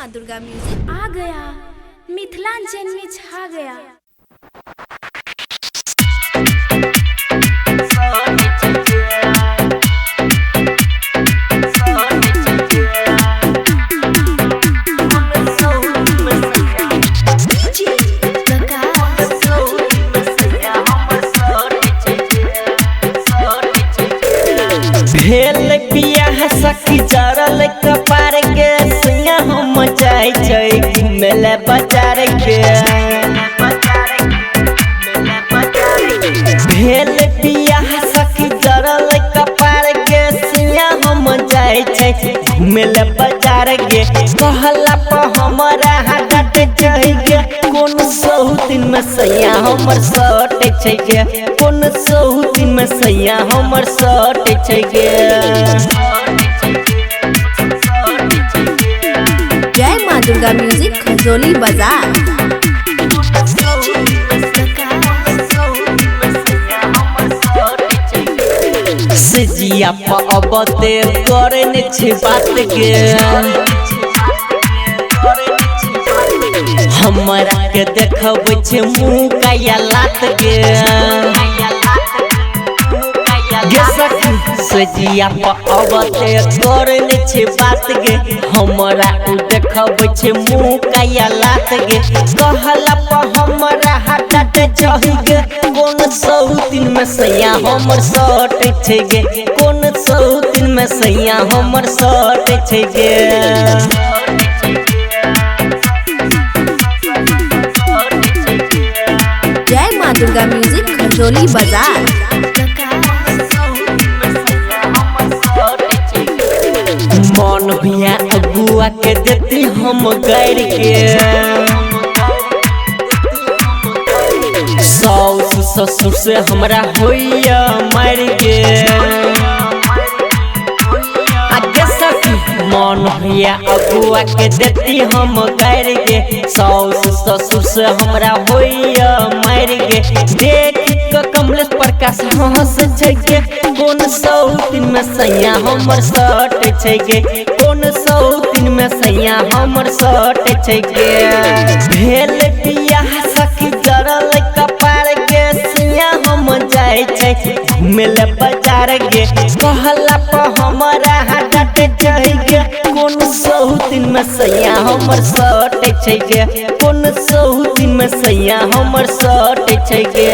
माँ दुर्गा म्यूजिक आ गया, मिथिलांचल में छा गया। भेल बियाह सखी जरल कपार के सैया हम जाय छै घुमेले बाजार के। भेल बियाह सखी जरल कपार के सैया हम जाय छै घुमेले बाजार के। कहला पर हमरा हाथ चढ़ गे कोन दिन में सैया हमर सट छै गे कोन दिन में सैया हमर सट छै गे। जय माँ दुर्गा म्यूजिक खजोली बाजार। सजिया पबते करे ने छै बात गे हमरा के देखबै छै मुँह काया लात गे। सजिया पबते करे ने छै बात गे हमरा उ देखबै छै मुँह काया लात गे। कहला पर हमरा हाथ चढ़ गे कोन दिन में सैया हमर सट छै गे कोन दिन में सैया हमर सट छै गे। जय माँ दुर्गा म्यूजिक खजोली बाजार। मन भैया अगुआ के देती हम गैर के साउस ससुर से हमरा होइया मार गे। मन भैया अगुआ के देती हम गैर गे साउस ससुर से हमरा होइया मार गे। देख के कमलेश प्रकाश हंस छै गे कोन दिन में सैया हमर सट छै गे कोन दिन में सैया हमर सट छै गे। भेल बियाह सखी जरल कपार के सैया हम जाय छै घुमेले बाजार गे। कहला पर हमरा हाथ चढ़ गे कोन दिन में सैया हमर सट छै गे कोन दिन में सैया हमर सट छै गे।